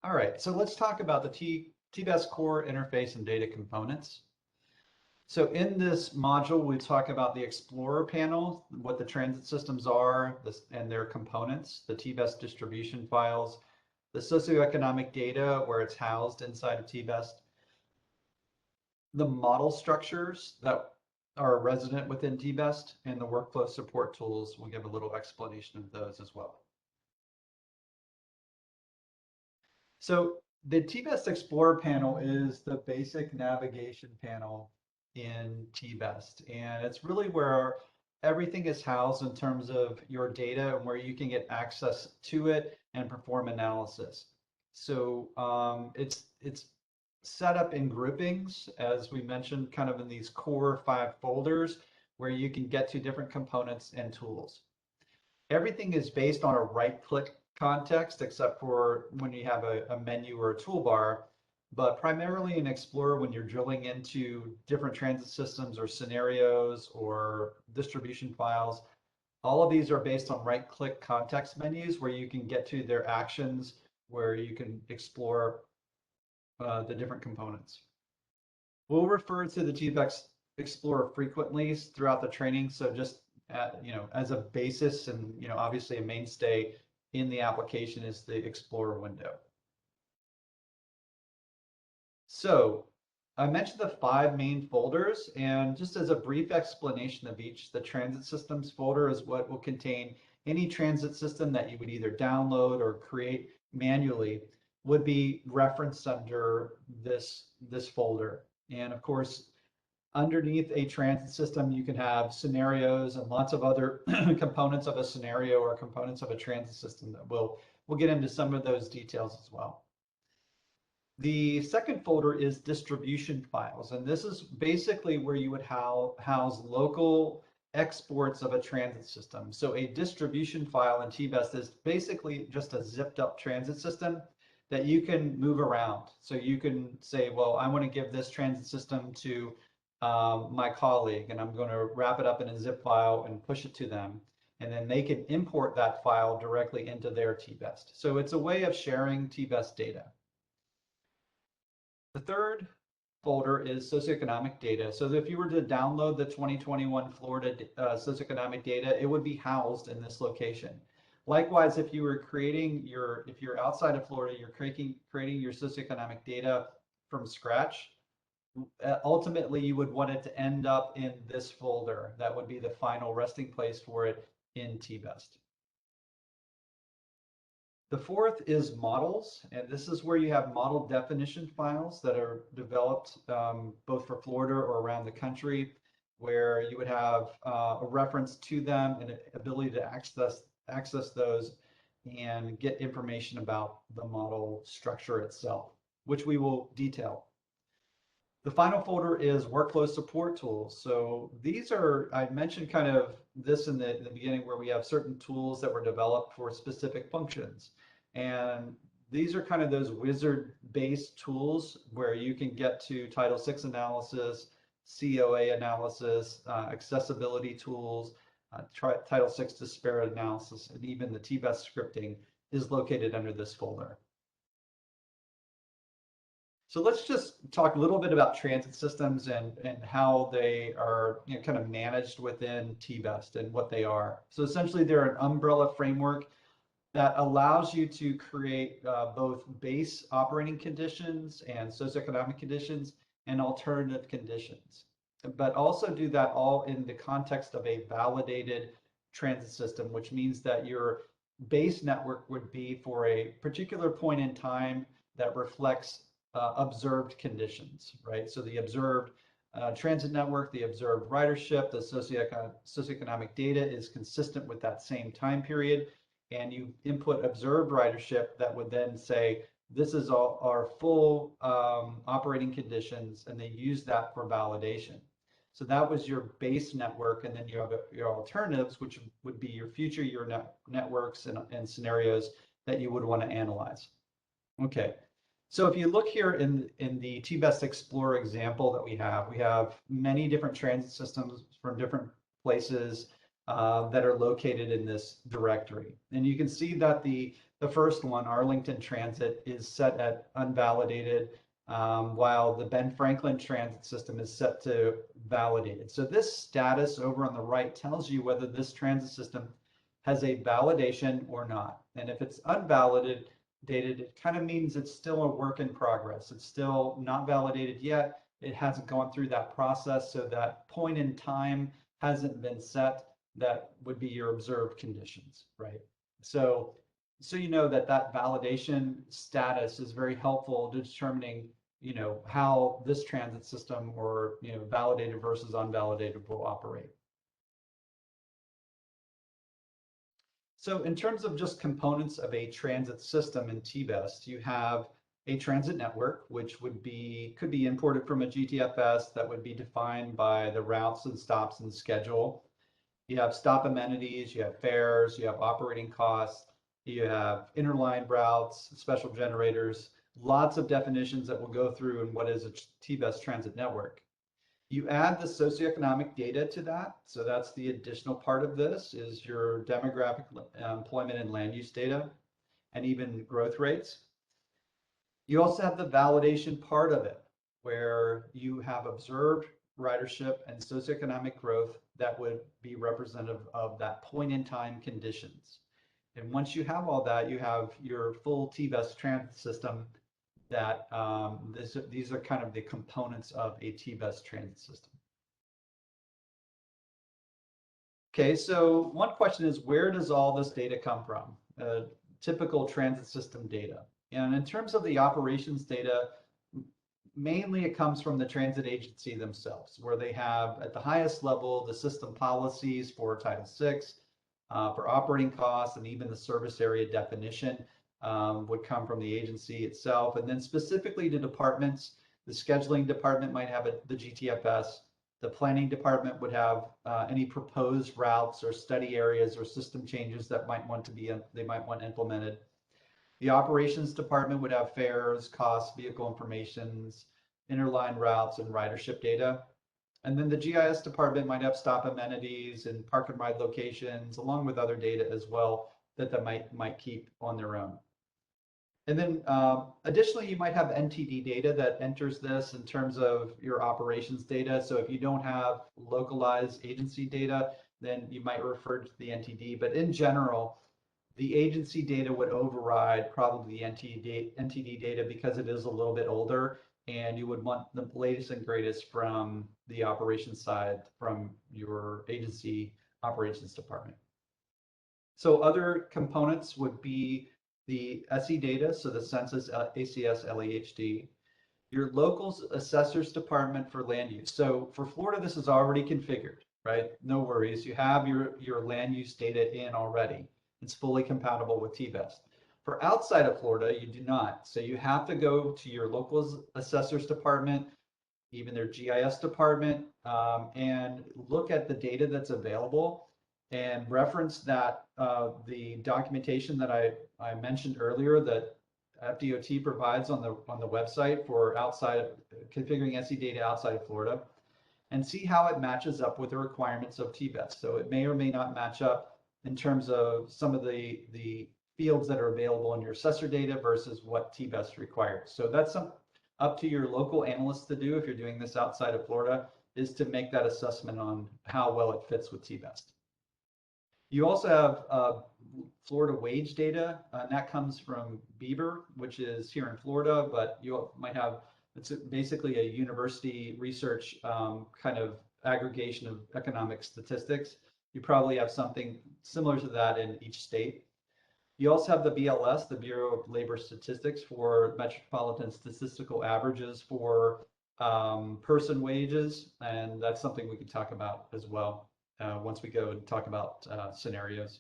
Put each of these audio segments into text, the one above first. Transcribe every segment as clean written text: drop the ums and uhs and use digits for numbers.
All right, so let's talk about the TBEST core interface and data components. So in this module, we talk about the Explorer panel, what the transit systems are and their components, the TBEST distribution files, the socioeconomic data where it's housed inside of TBEST, the model structures that are resident within TBEST, and the workflow support tools. We'll give a little explanation of those as well. So the TBEST Explorer panel is the basic navigation panel in TBEST, and it's really where everything is housed in terms of your data and where you can get access to it and perform analysis. So it's set up in groupings, as we mentioned, kind of in these core 5 folders where you can get to different components and tools. Everything is based on a right-click context, except for when you have a menu or a toolbar. But primarily in Explorer, when you're drilling into different transit systems or scenarios or distribution files, all of these are based on right-click context menus where you can get to their actions, where you can explore the different components. We'll refer to the TBEST Explorer frequently throughout the training, so just as a basis, and obviously a mainstay in the application is the Explorer window. So I mentioned the 5 main folders, and just as a brief explanation of each, the transit systems folder is what will contain any transit system that you would either download or create manually would be referenced under this folder. And of course, underneath a transit system, you can have scenarios and lots of other components of a scenario or components of a transit system that we'll get into some of those details as well. The second folder is distribution files, and this is basically where you would house local exports of a transit system. So a distribution file in TBEST is basically just a zipped up transit system that you can move around. So you can say, well, I want to give this transit system to my colleague, and I'm going to wrap it up in a zip file and push it to them. And then they can import that file directly into their TBEST. So it's a way of sharing TBEST data. The third folder is socioeconomic data. So if you were to download the 2021 Florida socioeconomic data, it would be housed in this location. Likewise, if you were if you're outside of Florida, you're creating your socioeconomic data from scratch, ultimately you would want it to end up in this folder. That would be the final resting place for it in TBEST. The fourth is models, and this is where you have model definition files that are developed both for Florida or around the country, where you would have a reference to them and an ability to access those and get information about the model structure itself, which we will detail. The final folder is workflow support tools. So these are, I mentioned kind of this in the beginning, where we have certain tools that were developed for specific functions. And these are kind of those wizard-based tools where you can get to Title VI analysis, COA analysis, accessibility tools, Title VI disparate analysis, and even the TBEST scripting is located under this folder. So let's just talk a little bit about transit systems and how they are kind of managed within TBEST and what they are. So essentially, they're an umbrella framework that allows you to create both base operating conditions and socioeconomic conditions and alternative conditions, but also do that all in the context of a validated transit system, which means that your base network would be for a particular point in time that reflects observed conditions, right? So the observed transit network, the observed ridership, the socioeconomic data is consistent with that same time period. And you input observed ridership that would then say, this is all our full operating conditions, and they use that for validation. So that was your base network, and then you have your alternatives, which would be your future year networks and scenarios that you would want to analyze. Okay. So if you look here in the TBEST Explorer example that we have many different transit systems from different places that are located in this directory. And you can see that the The first one, Arlington Transit, is set at unvalidated, while the Ben Franklin Transit System is set to validated. So this status over on the right tells you whether this transit system has a validation or not. And if it's unvalidated, it kind of means it's still a work in progress. It's still not validated yet. It hasn't gone through that process, so that point in time hasn't been set. That would be your observed conditions, right? So, you know that that validation status is very helpful to determining, you know, how this transit system, or, you know, validated versus unvalidated, will operate. So in terms of just components of a transit system in TBEST, you have a transit network, which could be imported from a GTFS that would be defined by the routes and stops and schedule. You have stop amenities, you have fares, you have operating costs, you have interline routes, special generators, lots of definitions that we'll go through in what is a TBEST transit network. You add the socioeconomic data to that. So that's the additional part of this, is your demographic, employment and land use data, and even growth rates. You also have the validation part of it, where you have observed ridership and socioeconomic growth that would be representative of that point in time conditions. And once you have all that, you have your full TBEST transit system that these are kind of the components of a TBEST transit system. Okay, so one question is, where does all this data come from? Typical transit system data. And in terms of the operations data, mainly it comes from the transit agency themselves, where they have at the highest level the system policies for Title VI, for operating costs, and even the service area definition would come from the agency itself. And then specifically to departments, the scheduling department might have the GTFS. The planning department would have any proposed routes or study areas or system changes that they might want implemented. The operations department would have fares, costs, vehicle informations, interline routes, and ridership data. And then the GIS department might have stop amenities and park and ride locations, along with other data as well that they might keep on their own. And then additionally, you might have NTD data that enters this in terms of your operations data. So if you don't have localized agency data, then you might refer to the NTD. But in general, the agency data would override probably the NTD data because it is a little bit older, and you would want the latest and greatest from the operations side from your agency operations department. So other components would be the SE data, so the census, ACS, LEHD, your local assessors department for land use. So for Florida, this is already configured, right? No worries. You have your land use data in already. It's fully compatible with TBEST. For outside of Florida, you do not. So you have to go to your local assessors department, even their GIS department, and look at the data that's available and reference that the documentation that I mentioned earlier that FDOT provides on the website for configuring SE data outside of Florida, and see how it matches up with the requirements of TBEST. So it may or may not match up in terms of some of the fields that are available in your assessor data versus what TBEST requires. So that's up to your local analysts to do if you're doing this outside of Florida, is to make that assessment on how well it fits with TBEST. You also have Florida wage data, and that comes from Beaver, which is here in Florida, but you might have, it's basically a university research kind of aggregation of economic statistics. You probably have something similar to that in each state. You also have the BLS, the Bureau of Labor Statistics, for metropolitan statistical averages for person wages, and that's something we can talk about as well once we go and talk about scenarios.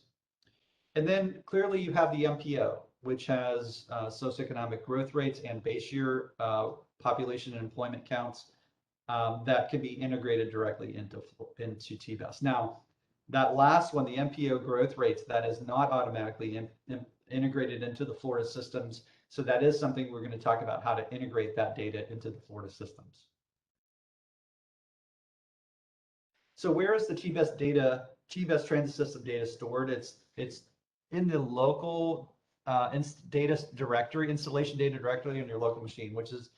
And then clearly you have the MPO, which has socioeconomic growth rates and base year population and employment counts that can be integrated directly into TBEST. Now, that last one, the MPO growth rates, that is not automatically integrated into the Florida systems. So that is something we're going to talk about, how to integrate that data into the Florida systems. So where is the TBEST transit system data stored? It's in the local data directory, installation data directory on your local machine, which is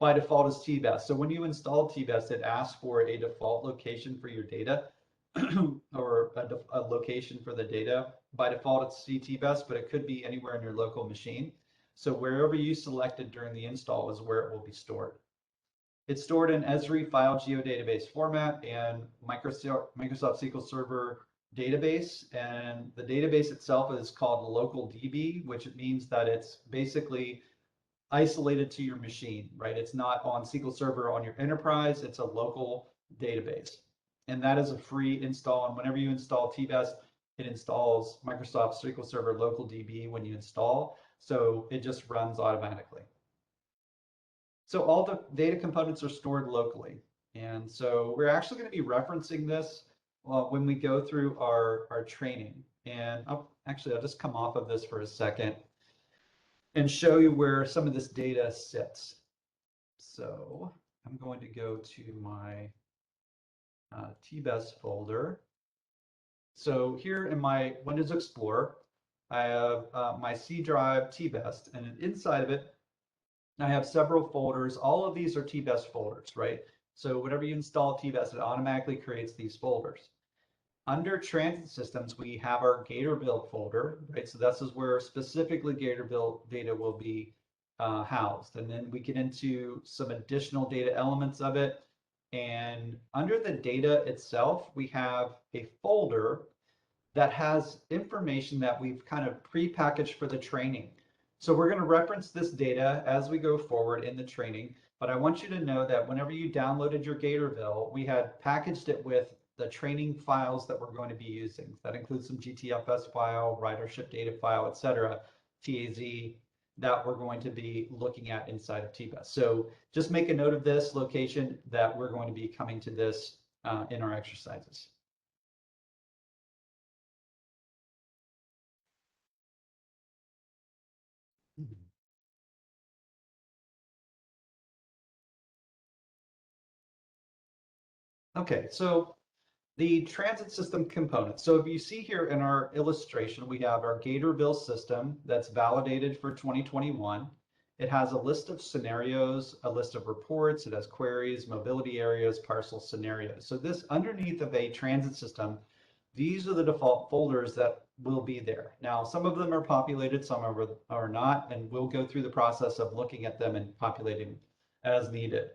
by default is TBEST. So when you install TBEST, it asks for a default location for your data or a location for the data. By default, it's CTBEST, but it could be anywhere in your local machine. So wherever you selected during the install is where it will be stored. It's stored in Esri file geodatabase format and Microsoft SQL Server database. And the database itself is called local DB, which means that it's basically isolated to your machine, right? It's not on SQL Server on your enterprise, it's a local database. And that is a free install. And whenever you install TBEST, it installs Microsoft SQL Server local DB when you install. So it just runs automatically. So all the data components are stored locally. And so we're actually going to be referencing this when we go through our training. And I'll just come off of this for a second and show you where some of this data sits. So I'm going to go to my TBEST folder. So here in my Windows Explorer, I have my C drive TBEST, and inside of it, I have several folders. All of these are TBEST folders, right? So whenever you install TBEST, it automatically creates these folders. Under transit systems, we have our Gator build folder, right? So this is where specifically Gator build data will be housed. And then we get into some additional data elements of it. And under the data itself, we have a folder that has information that we've kind of pre-packaged for the training. So we're going to reference this data as we go forward in the training, but I want you to know that whenever you downloaded your Gatorville, we had packaged it with the training files that we're going to be using. That includes some GTFS file, ridership data file, etc., TAZ, that we're going to be looking at inside of TBEST. So just make a note of this location that we're going to be coming to this in our exercises. Okay, so the transit system components. So if you see here in our illustration, we have our Gatorville system that's validated for 2021. It has a list of scenarios, a list of reports, it has queries, mobility areas, parcel scenarios. So this underneath of a transit system, these are the default folders that will be there. Now, some of them are populated, some are not, and we'll go through the process of looking at them and populating as needed.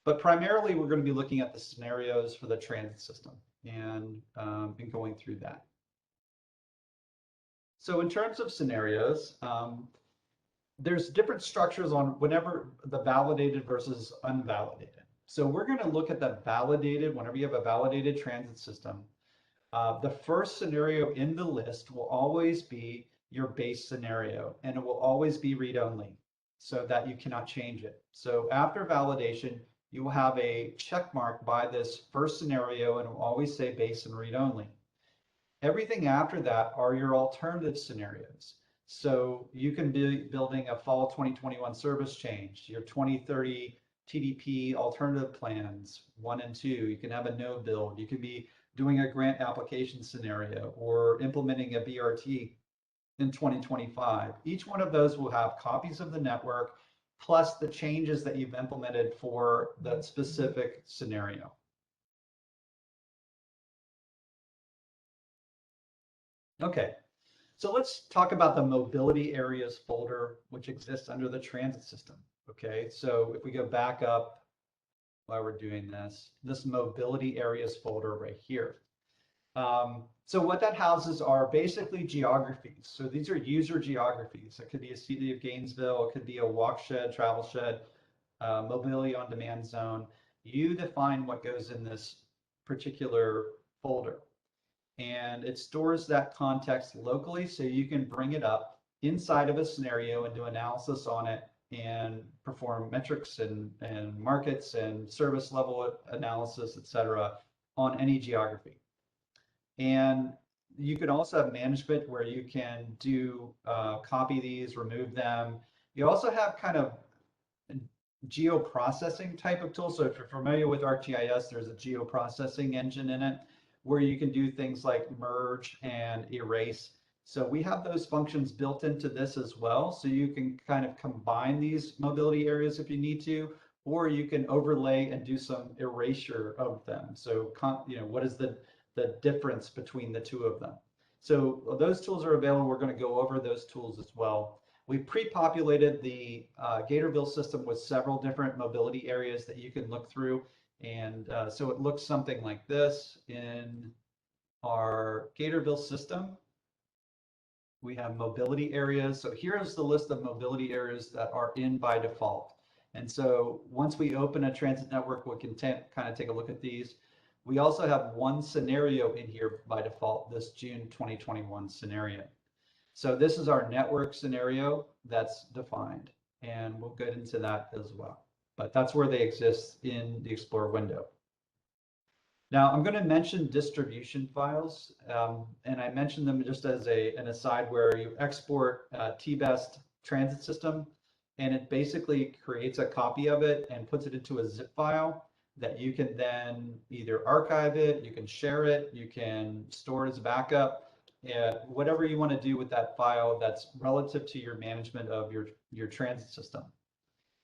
But primarily, we're going to be looking at the scenarios for the transit system and going through that. So in terms of scenarios, there's different structures on whenever the validated versus unvalidated. So we're going to look at the validated, whenever you have a validated transit system, the first scenario in the list will always be your base scenario, and it will always be read-only so that you cannot change it. So after validation, you will have a check mark by this first scenario, and it will always say base and read-only. Everything after that are your alternative scenarios. So you can be building a fall 2021 service change, your 2030 TDP alternative plans, 1 and 2. You can have a no build. You could be doing a grant application scenario or implementing a BRT in 2025. Each one of those will have copies of the network plus the changes that you've implemented for that specific scenario. Okay, so let's talk about the mobility areas folder, which exists under the transit system. Okay, so if we go back up while we're doing this mobility areas folder right here. So what that houses are basically geographies. So these are user geographies. It could be a city of Gainesville, it could be a walk shed, travel shed, mobility on demand zone. You define what goes in this particular folder. And it stores that context locally so you can bring it up inside of a scenario and do analysis on it and perform metrics and markets and service level analysis, et cetera, on any geography. And you can also have management where you can do copy these, remove them. You also have kind of geoprocessing type of tools. So if you're familiar with ArcGIS, there's a geoprocessing engine in it where you can do things like merge and erase. So we have those functions built into this as well. So you can kind of combine these mobility areas if you need to, or you can overlay and do some erasure of them. So, what is the difference between the two of them? So those tools are available. We're going to go over those tools as well. We pre-populated the Gatorville system with several different mobility areas that you can look through. And so it looks something like this in our Gatorville system. We have mobility areas. So here's the list of mobility areas that are in by default. And so once we open a transit network, we can kind of take a look at these. We also have one scenario in here by default, this June 2021 scenario. So this is our network scenario that's defined, and we'll get into that as well. But that's where they exist in the Explorer window. Now, I'm going to mention distribution files, and I mentioned them just as an aside where you export TBEST transit system, and it basically creates a copy of it and puts it into a zip file that you can then either archive it, you can share it, you can store it as a backup, whatever you want to do with that file that's relative to your management of your transit system.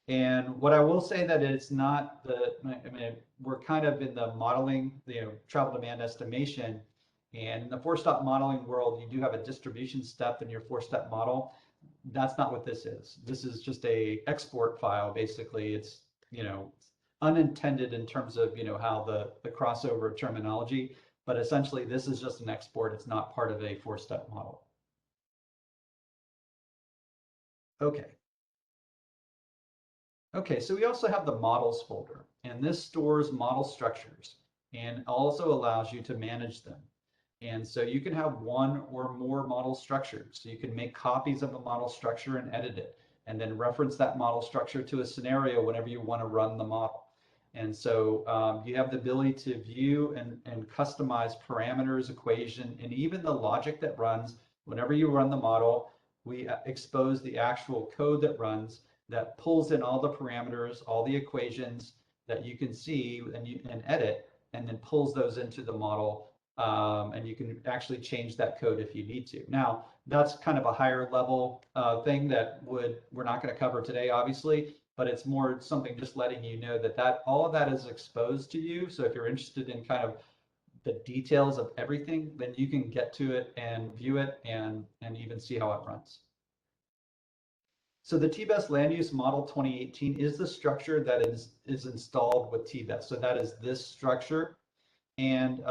And what I will say that it's not we're kind of in the modeling, travel demand estimation. And in the four-step modeling world, you do have a distribution step in your four-step model. That's not what this is. This is just a export file. Basically, it's, unintended in terms of, how the crossover terminology, but essentially this is just an export. It's not part of a four-step model. Okay. Okay, so we also have the models folder, and this stores model structures and also allows you to manage them. And so you can have one or more model structures. So you can make copies of a model structure and edit it, and then reference that model structure to a scenario whenever you want to run the model. And so you have the ability to view and customize parameters, equation, and even the logic that runs. Whenever you run the model, we expose the actual code that runs that pulls in all the parameters, all the equations that you can see and edit, and then pulls those into the model. And you can actually change that code if you need to. Now, that's kind of a higher level thing that we're not going to cover today, obviously, but it's more something just letting you know that all of that is exposed to you. So if you're interested in kind of the details of everything, then you can get to it and view it and even see how it runs. So the TBEST Land Use Model 2018 is the structure that is installed with TBEST. So that is this structure. And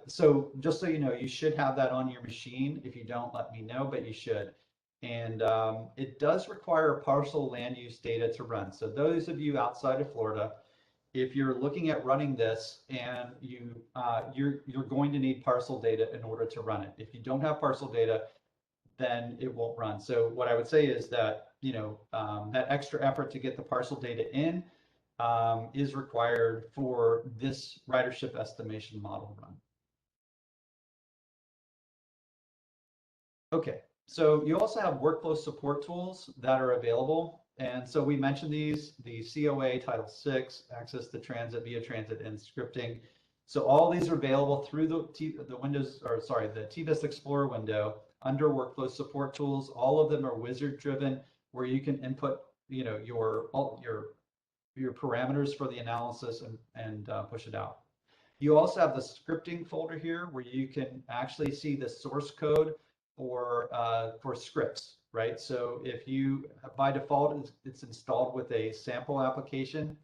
so just so you know, you should have that on your machine. If you don't, let me know, but you should. And it does require parcel land use data to run. So those of you outside of Florida, if you're looking at running this and you're going to need parcel data in order to run it. If you don't have parcel data, then it won't run. So what I would say is that, that extra effort to get the parcel data in is required for this ridership estimation model run. Okay, so you also have workflow support tools that are available. And so we mentioned these, the COA, Title VI, access to transit, via transit, and scripting. So all these are available through the TBEST Explorer window under workflow support tools. All of them are wizard driven, where you can input, your parameters for the analysis and push it out. You also have the scripting folder here, where you can actually see the source code for scripts, right? So if you, by default, it's installed with a sample application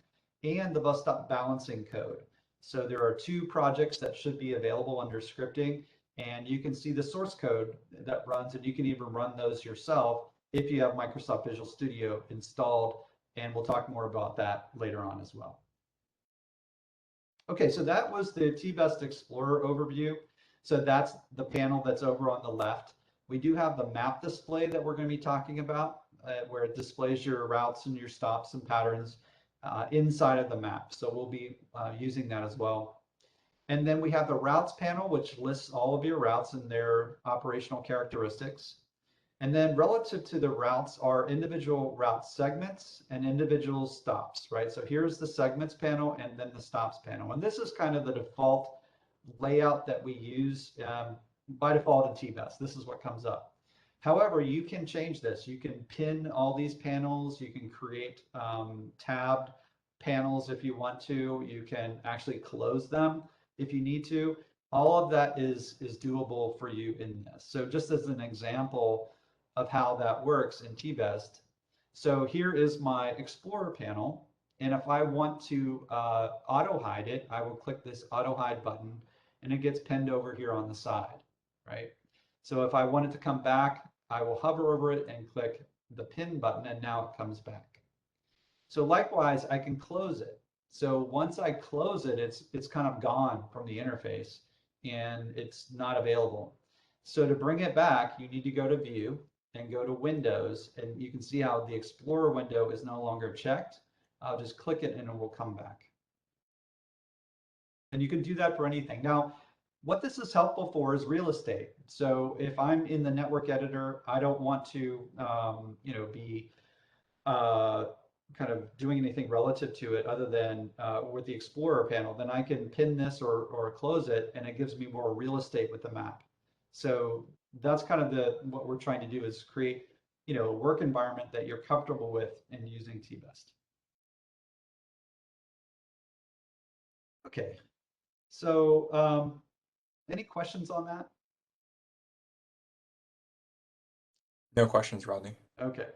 and the bus stop balancing code. So there are two projects that should be available under scripting, and you can see the source code that runs, and you can even run those yourself if you have Microsoft Visual Studio installed, and we'll talk more about that later on as well. Okay, so that was the TBEST Explorer overview. So that's the panel that's over on the left. We do have the map display that we're going to be talking about, where it displays your routes and your stops and patterns inside of the map. So we'll be using that as well. And then we have the routes panel, which lists all of your routes and their operational characteristics. And then relative to the routes are individual route segments and individual stops, right? So here's the segments panel and then the stops panel. And this is kind of the default layout that we use by default in TBEST. This is what comes up. However, you can change this. You can pin all these panels. You can create tabbed panels if you want to. You can actually close them if you need to. All of that is doable for you in this. So just as an example of how that works in TBEST. So here is my Explorer panel. And if I want to auto hide it, I will click this auto hide button and it gets pinned over here on the side, right? So if I want it to come back, I will hover over it and click the pin button and now it comes back. So likewise, I can close it. So once I close it, it's kind of gone from the interface and it's not available. So to bring it back, you need to go to View and go to Windows, and you can see how the Explorer window is no longer checked. I'll just click it and it will come back. And you can do that for anything. Now, what this is helpful for is real estate. So if I'm in the network editor, I don't want to, be kind of doing anything relative to it other than with the Explorer panel, then I can pin this or close it, and it gives me more real estate with the map. So that's kind of what we're trying to do is create, a work environment that you're comfortable with in using TBEST. Okay, so any questions on that? No questions, Rodney. Okay.